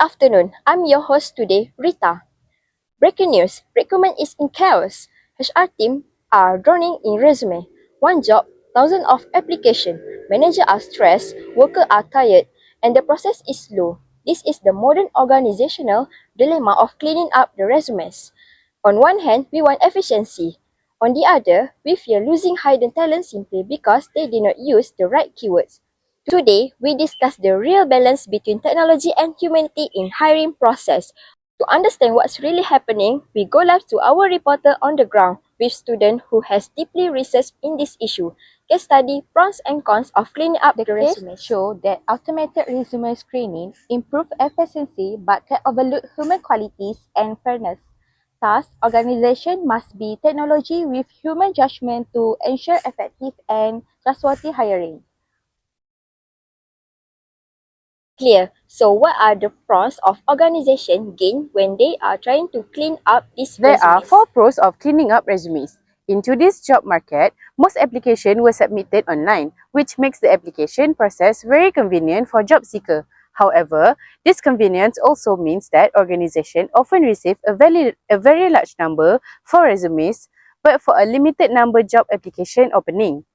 afternoon. I'm your host today, Rita. Breaking news: recruitment is in chaos. HR team are drowning in resume. One job, thousands of applications. Managers are stressed, workers are tired, and the process is slow. This is the modern organizational dilemma of cleaning up the resumes. On one hand, we want efficiency. On the other, we fear losing hidden talent simply because they did not use the right keywords. Today, we discuss the real balance between technology and humanity in hiring process. To understand what's really happening, we go live to our reporter on the ground with student who has deeply researched in this issue. Case study pros and cons of cleaning up the resumes. Show that automated resume screening improve efficiency but can overlook human qualities and fairness. Thus, organization must be technology with human judgment to ensure effective and trustworthy hiring. Clear. So what are the pros of organization gain when they are trying to clean up these There are resumes? 4 pros of cleaning up resumes. In today's job market, most applications were submitted online, which makes the application process very convenient for job seekers. However, this convenience also means that organizations often receive a very large number for resumes, but for a limited number job application opening.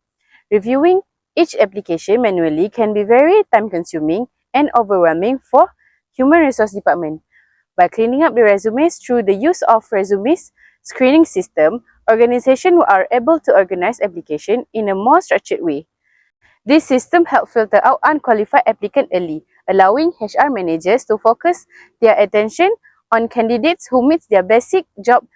Reviewing each application manually can be very time-consuming and overwhelming for human resource department. By cleaning up the resumes through the use of resumes screening system, organizations are able to organize application in a more structured way. This system helps filter out unqualified applicants early, allowing HR managers to focus their attention on candidates who meet their basic job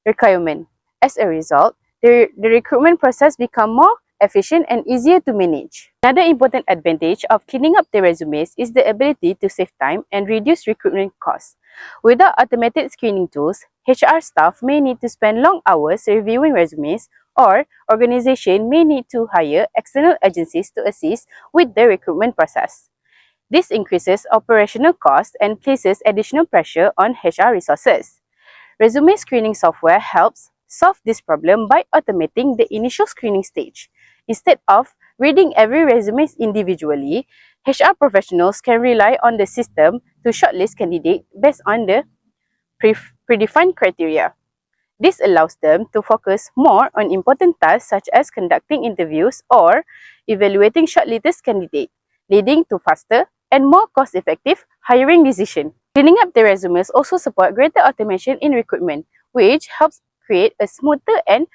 requirement. As a result, the recruitment process becomes more efficient and easier to manage. Another important advantage of cleaning up the resumes is the ability to save time and reduce recruitment costs. Without automated screening tools, HR staff may need to spend long hours reviewing resumes, or organization may need to hire external agencies to assist with the recruitment process. This increases operational costs and places additional pressure on HR resources. Resume screening software helps solve this problem by automating the initial screening stage. Instead of reading every resume individually, HR professionals can rely on the system to shortlist candidates based on the predefined criteria. This allows them to focus more on important tasks such as conducting interviews or evaluating shortlisted candidates, leading to faster and more cost-effective hiring decisions. Cleaning up the resumes also support greater automation in recruitment, which helps create a smoother and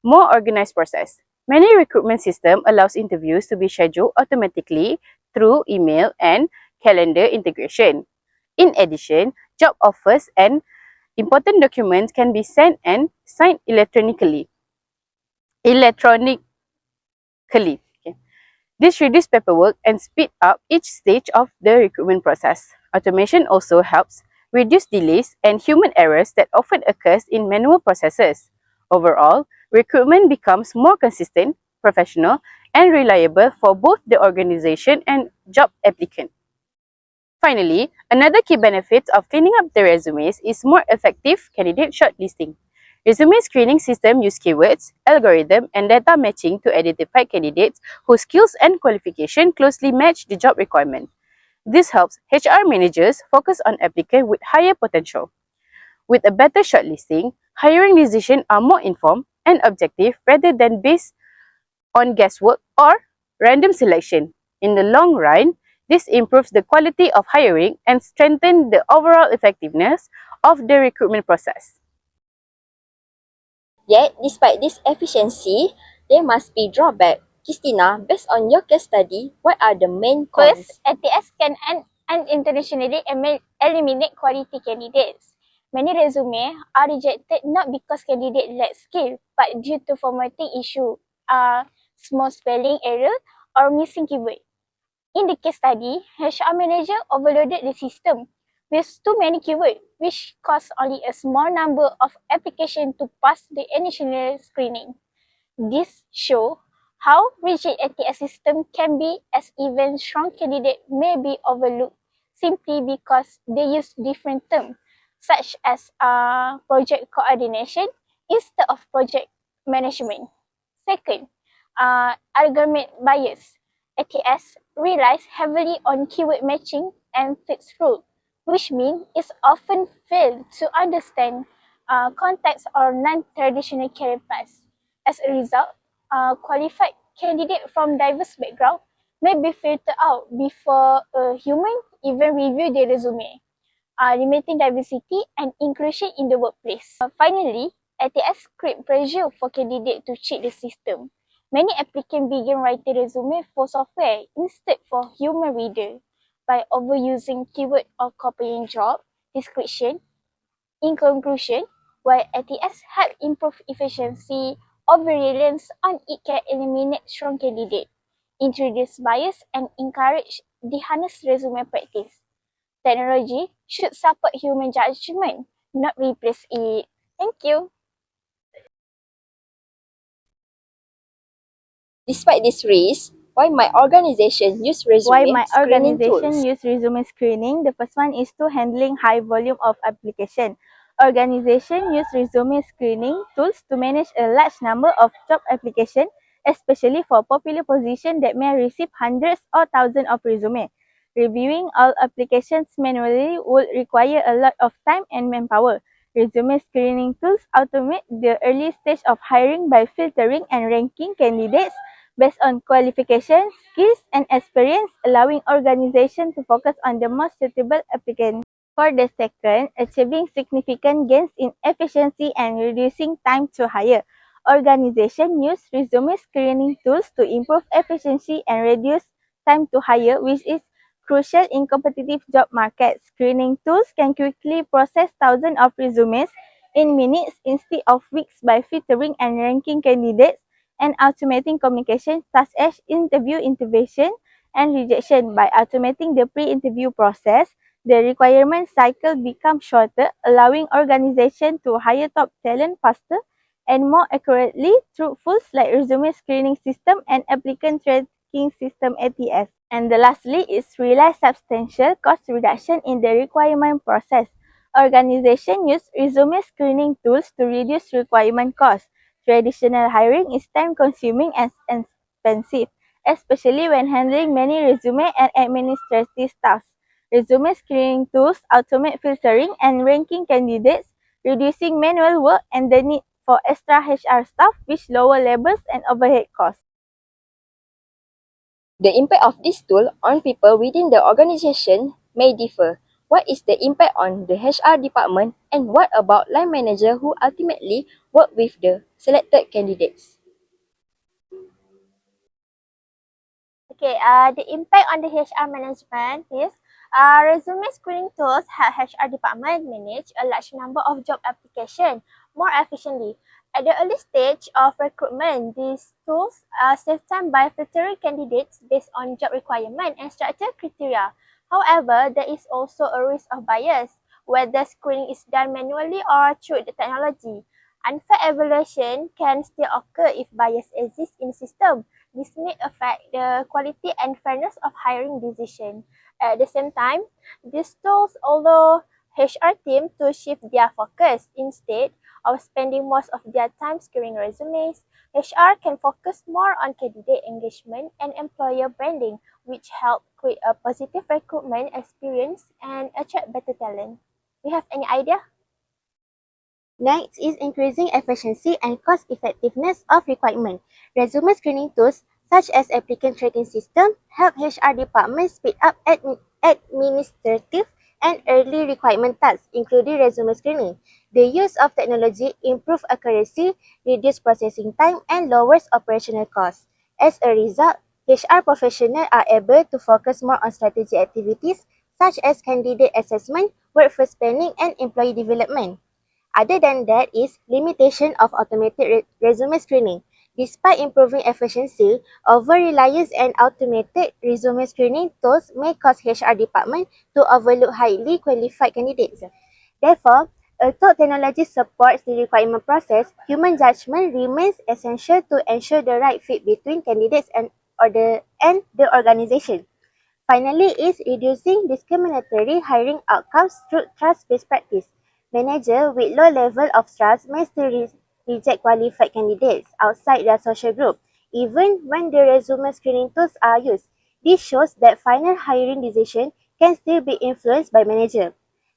more organized process. Many recruitment systems allows interviews to be scheduled automatically through email and calendar integration. In addition, job offers and important documents can be sent and signed electronically. Okay. This reduces paperwork and speed up each stage of the recruitment process. Automation also helps reduce delays and human errors that often occurs in manual processes. Overall, recruitment becomes more consistent, professional, and reliable for both the organization and job applicant. Finally, another key benefit of cleaning up the resumes is more effective candidate shortlisting. Resume screening system use keywords, algorithm, and data matching to identify candidates whose skills and qualification closely match the job requirement. This helps HR managers focus on applicants with higher potential. With a better shortlisting, hiring decisions are more informed and objective rather than based on guesswork or random selection. In the long run, this improves the quality of hiring and strengthens the overall effectiveness of the recruitment process. Yet, despite this efficiency, there must be drawback. Christina, based on your case study, what are the main cons? First, ATS can unintentionally eliminate quality candidates. Many resumes are rejected not because candidates lack skill, but due to formatting issue, small spelling error, or missing keyword. In the case study, HR manager overloaded the system with too many keywords, which caused only a small number of applications to pass the initial screening. This shows how rigid ATS system can be, as even strong candidates may be overlooked simply because they use different terms, such as project coordination instead of project management. Second, algorithm bias. ATS relies heavily on keyword matching and fits rule, which means it often fails to understand context or non-traditional career paths. As a result, qualified candidates from diverse backgrounds may be filtered out before a human even review their resume, limiting diversity and inclusion in the workplace. Finally, ATS create pressure for candidates to cheat the system. Many applicants begin writing resume for software instead for human reader by overusing keyword or copying job description. In conclusion, while ATS help improve efficiency, over-reliance on it can eliminate strong candidates, introduce bias, and encourage dishonest resume practice. Technology should support human judgment, not replace it. Thank you. Despite this risk, why my organization use Why resume my screening organization tools? use resume screening? The first one is to handling high volume of application. Organization use resume screening tools to manage a large number of job application, especially for popular positions that may receive hundreds or thousands of resume. Reviewing all applications manually would require a lot of time and manpower. Resume screening tools automate the early stage of hiring by filtering and ranking candidates based on qualifications, skills, and experience, allowing organizations to focus on the most suitable applicants. For the second, achieving significant gains in efficiency and reducing time to hire. Organizations use resume screening tools to improve efficiency and reduce time to hire, which is crucial in competitive job markets. Screening tools can quickly process thousands of resumes in minutes instead of weeks by filtering and ranking candidates and automating communication such as interview intervention and rejection. By automating the pre-interview process, the requirement cycle becomes shorter, allowing organizations to hire top talent faster and more accurately through tools like resume screening system and applicant tracking system ATS. And the lastly is realize substantial cost reduction in the requirement process. Organizations use resume screening tools to reduce requirement costs. Traditional hiring is time-consuming and expensive, especially when handling many resume and administrative tasks. Resume screening tools automate filtering and ranking candidates, reducing manual work and the need for extra HR staff, which lower labors and overhead costs. The impact of this tool on people within the organization may differ. What is the impact on the HR department, and what about line manager who ultimately work with the selected candidates? Okay, the impact on the HR management is resume screening tools help HR department manage a large number of job applications more efficiently. At the early stage of recruitment, these tools save time by filtering candidates based on job requirement and structured criteria. However, there is also a risk of bias, whether screening is done manually or through the technology. Unfair evaluation can still occur if bias exists in the system. This may affect the quality and fairness of hiring decision. At the same time, these tools allow HR team to shift their focus. Instead of spending most of their time screening resumes, HR can focus more on candidate engagement and employer branding, which help create a positive recruitment experience and attract better talent. Do you have any idea? Next is increasing efficiency and cost effectiveness of requirement. Resume screening tools such as applicant tracking system help HR departments speed up administrative and early requirement tasks, including resume screening. The use of technology improves accuracy, reduces processing time, and lowers operational costs. As a result, HR professionals are able to focus more on strategy activities such as candidate assessment, workforce planning, and employee development. Other than that is limitation of automated resume screening. Despite improving efficiency, over-reliance and automated resume screening tools may cause HR department to overlook highly qualified candidates. Therefore, although technology supports the requirement process, human judgment remains essential to ensure the right fit between candidates and the organization. Finally is reducing discriminatory hiring outcomes through trust-based practice. Managers with low level of trust may still reject qualified candidates outside their social group, even when the resume screening tools are used. This shows that final hiring decisions can still be influenced by manager.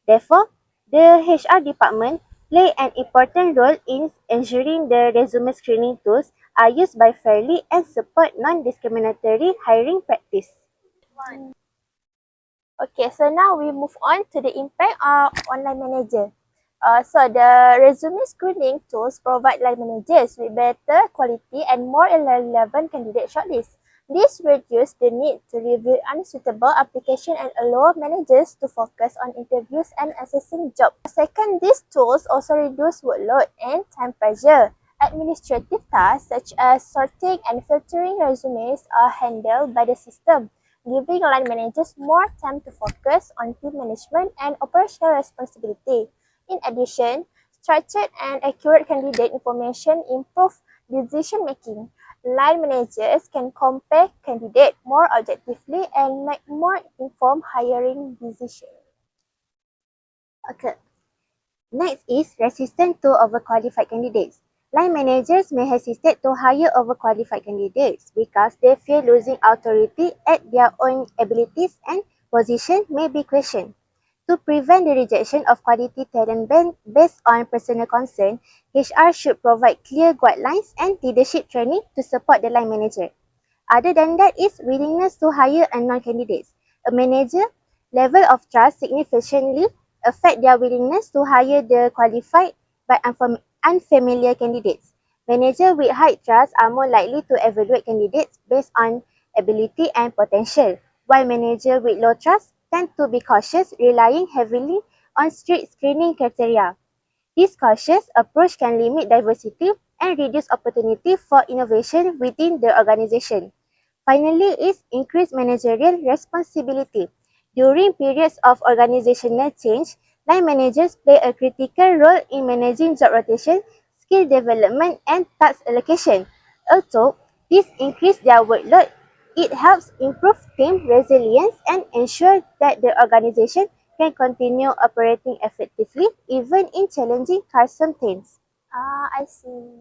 Therefore, the HR department play an important role in ensuring the resume screening tools are used by fairly and support non-discriminatory hiring practice. Okay, so now we move on to the impact of online manager. So the resume screening tools provide line managers with better quality and more relevant candidate shortlists. This reduces the need to review unsuitable application and allow managers to focus on interviews and assessing jobs. Second, these tools also reduce workload and time pressure. Administrative tasks such as sorting and filtering resumes are handled by the system, giving line managers more time to focus on team management and operational responsibility. In addition, structured and accurate candidate information improve decision making. Line managers can compare candidates more objectively and make more informed hiring decisions. Okay. Next is resistance to overqualified candidates. Line managers may hesitate to hire overqualified candidates because they fear losing authority at their own abilities and position may be questioned. To prevent the rejection of quality talent based on personal concern, HR should provide clear guidelines and leadership training to support the line manager. Other than that is willingness to hire unknown candidates. A manager level of trust significantly affect their willingness to hire the qualified but unfamiliar candidates. Managers with high trust are more likely to evaluate candidates based on ability and potential, while managers with low trust tend to be cautious, relying heavily on strict screening criteria. This cautious approach can limit diversity and reduce opportunity for innovation within the organization. Finally is increased managerial responsibility. During periods of organizational change, line managers play a critical role in managing job rotation, skill development, and task allocation. Although this increases their workload, it helps improve team resilience and ensure that the organization can continue operating effectively even in challenging custom times. I see.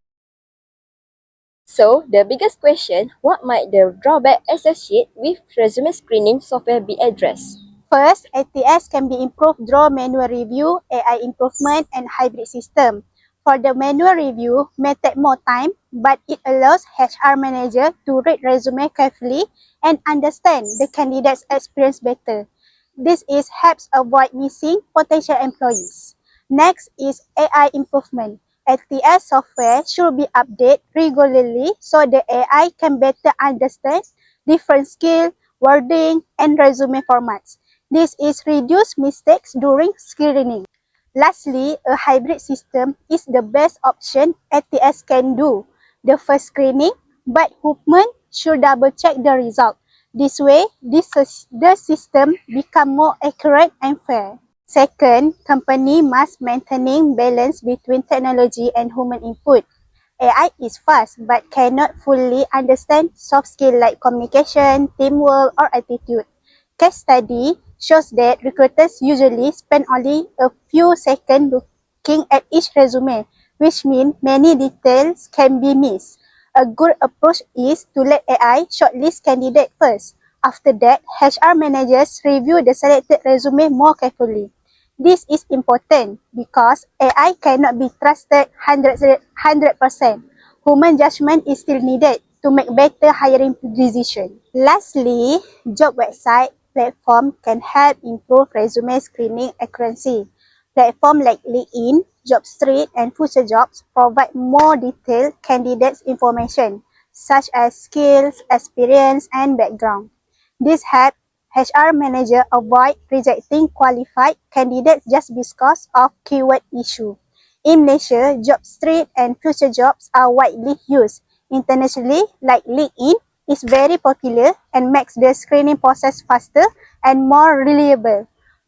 So, the biggest question, what might the drawback associated with resume screening software be addressed? First, ATS can be improved through manual review, AI improvement, and hybrid system. For the manual review, may take more time, but it allows HR manager to read resume carefully and understand the candidate's experience better. This helps avoid missing potential employees. Next is AI improvement. ATS software should be updated regularly so the AI can better understand different skill, wording, and resume formats. This is reduce mistakes during screening. Lastly, a hybrid system is the best option ATS can do. The first screening, but human should double check the result. This way, the system become more accurate and fair. Second, company must maintain balance between technology and human input. AI is fast but cannot fully understand soft skills like communication, teamwork, or attitude. Case study shows that recruiters usually spend only a few seconds looking at each resume, which means many details can be missed. A good approach is to let AI shortlist candidates first. After that, HR managers review the selected resume more carefully. This is important because AI cannot be trusted 100%. Human judgment is still needed to make better hiring decisions. Lastly, job website platform can help improve resume screening accuracy. Platforms like LinkedIn, JobStreet, and Future Jobs provide more detailed candidates information, such as skills, experience, and background. This helps HR manager avoid rejecting qualified candidates just because of keyword issue. In Malaysia, JobStreet and Future Jobs are widely used. Internationally, like LinkedIn, is very popular and makes the screening process faster and more reliable.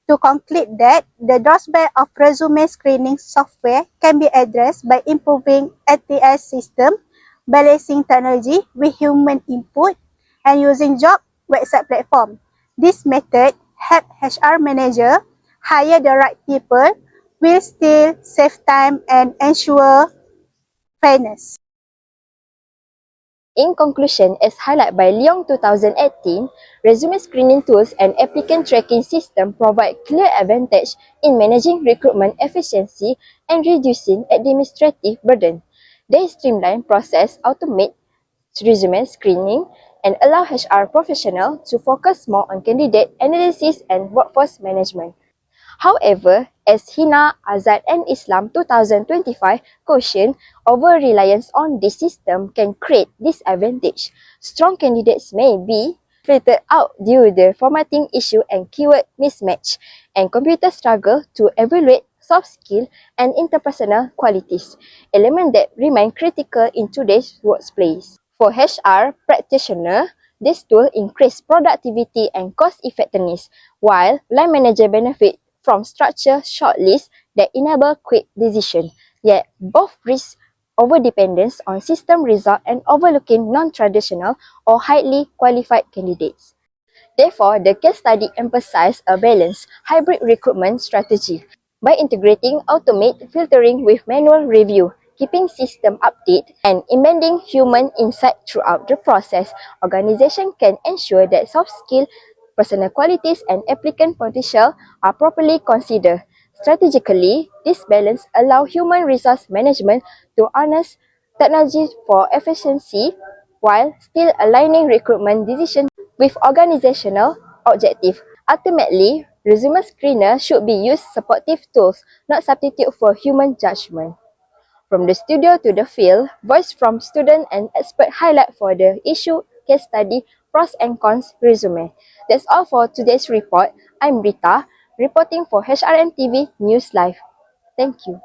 To conclude that, the drawback of resume screening software can be addressed by improving ATS system, balancing technology with human input, and using job website platform. This method help HR manager hire the right people, will still save time and ensure fairness. In conclusion, as highlighted by Leong 2018, resume screening tools and applicant tracking system provide clear advantage in managing recruitment efficiency and reducing administrative burden. They streamline process, automate resume screening, and allow HR professionals to focus more on candidate analysis and workforce management. However, as Hina, Azad and Islam 2025 caution, over-reliance on this system can create disadvantage. Strong candidates may be filtered out due to the formatting issue and keyword mismatch, and computers struggle to evaluate soft skill and interpersonal qualities, elements that remain critical in today's workplace. For HR practitioner, this tool increase productivity and cost effectiveness, while line manager benefit from structured shortlists that enable quick decision. Yet both risk overdependence on system result and overlooking non-traditional or highly qualified candidates. Therefore, the case study emphasized a balanced hybrid recruitment strategy by integrating automate filtering with manual review, keeping system update, and embedding human insight throughout the process. Organization can ensure that soft skill, personal qualities, and applicant potential are properly considered. Strategically, this balance allows human resource management to harness technology for efficiency while still aligning recruitment decisions with organizational objective. Ultimately, resume screener should be used supportive tools, not substitute for human judgment. From the studio to the field, voice from student and expert highlight for the issue, case study, pros and cons resume. That's all for today's report. I'm Rita, reporting for HRM TV News Live. Thank you.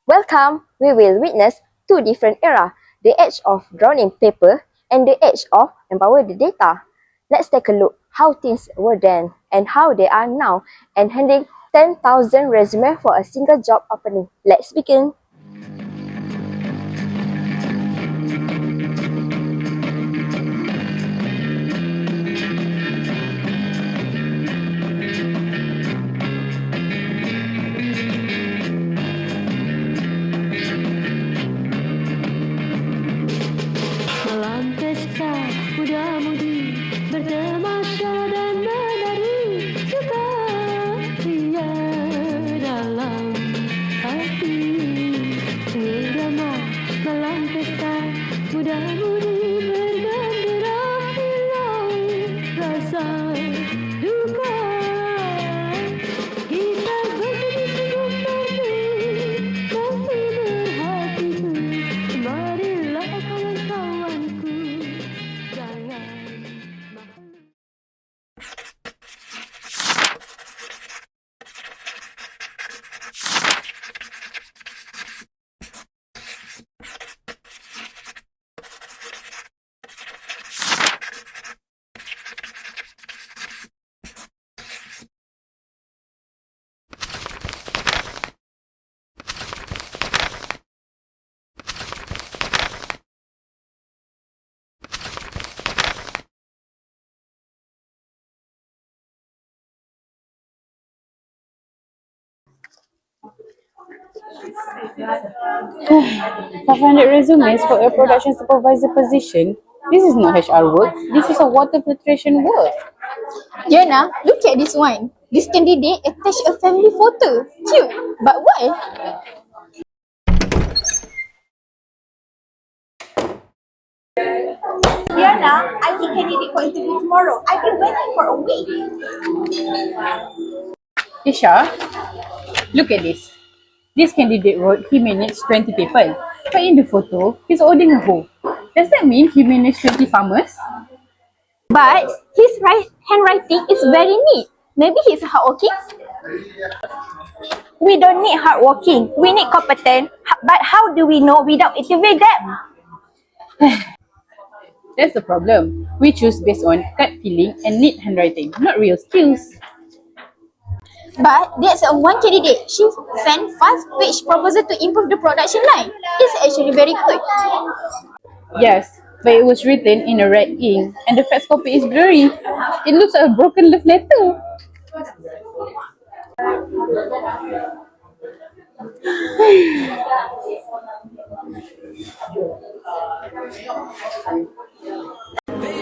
Welcome! We will witness two different eras, the age of drawing paper and the age of empower the data. Let's take a look how things were then and how they are now and handling 10,000 resumes for a single job opening. Let's begin. Malam pesta muda-mudi bertamasya dan menari suka ria dalam hati. Irama malam pesta muda-mudi bergembira hilang rasa duka. Kita berdiri sungguh merdu masih berhatiku. Marilah kawan-kawanku, jangan malu. Five hundred resumes for a production supervisor position. This is not HR work. This is a water filtration work. Diana, look at this one. This candidate attached a family photo. Cute. But why? Diana, I need candidate for interview tomorrow. I've been waiting for a week. Isha, look at this. This candidate wrote he managed 20 people. But in the photo, he's holding a hoe. Does that mean he managed 20 farmers? But his handwriting is very neat. Maybe he's hardworking. We don't need hardworking. We need competent. But how do we know without interviewing them? That's the problem. We choose based on gut feeling and neat handwriting, not real skills. But that's a one candidate. She sent 5-page proposal to improve the production line. It's actually very good. Yes, but it was written in a red ink and the fax copy is blurry. It looks like a broken love letter.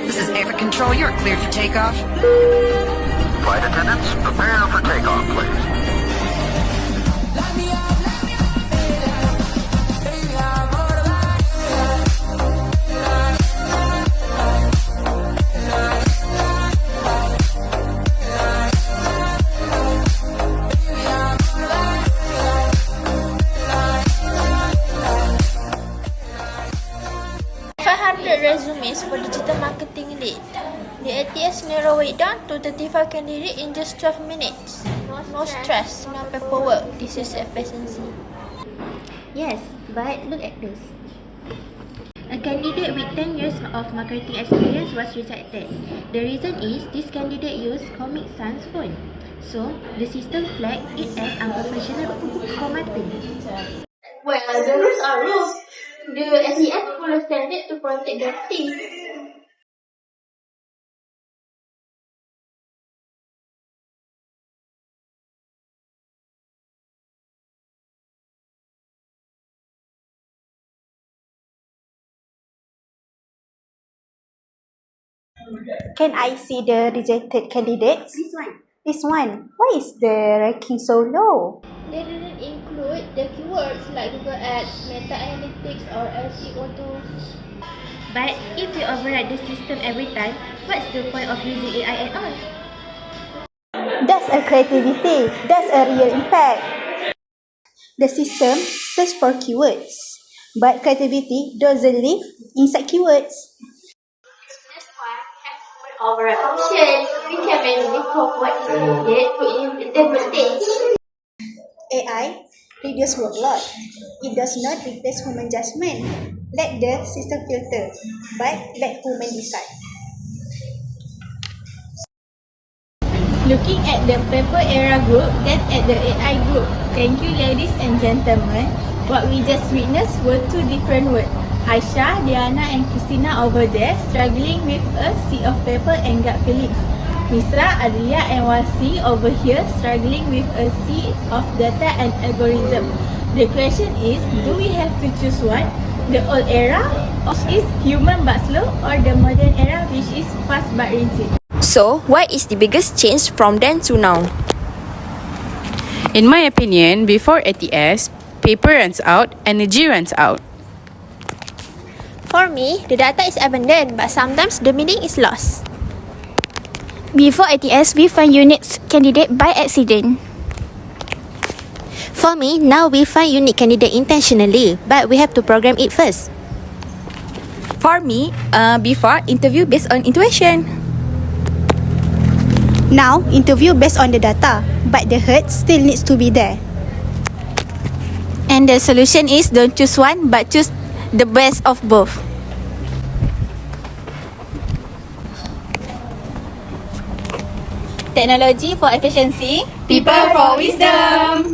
This is Air Control. You're cleared for takeoff. Flight attendants, prepare for takeoff, please. Resumes for digital marketing lead. The ATS narrow it down to 35 candidates in just 12 minutes. No stress, no paperwork. This is efficiency. Yes, but look at this. A candidate with 10 years of marketing experience was rejected. The reason is this candidate used Comic Sans phone. So, the system flagged it as unprofessional formatting. Well, the rules are rules. The SES follow standard to protect their team. Can I see the rejected candidates? This one. Why is the ranking so low? They didn't include the keywords like Google Ads, Meta Analytics, or SEO tools. But if you override the system every time, what's the point of using AI at all? That's a creativity. That's a real impact. The system search for keywords, but creativity doesn't live inside keywords. That's why having overall option, we can manually code what is needed to interpret things. AI reduce workload. It does not replace human judgment. Let the system filter, but let human decide. Looking at the paper era group, then at the AI group. Thank you, ladies and gentlemen. What we just witnessed were two different words. Aisha, Diana and Christina over there struggling with a sea of paper and gut feelings. Misra, Adria and Wasi over here struggling with a sea of data and algorithm. The question is, do we have to choose one? The old era, which is human but slow, or the modern era, which is fast but rigid? So, what is the biggest change from then to now? In my opinion, before ATS, paper runs out, energy runs out. For me, the data is abundant, but sometimes the meaning is lost. Before ATS, we find unique candidate by accident. For me, now we find unique candidate intentionally, but we have to program it first. For me, before, interview based on intuition. Now, interview based on the data, but the hurt still needs to be there. And the solution is don't choose one, but choose the best of both. Technology for efficiency, People for wisdom.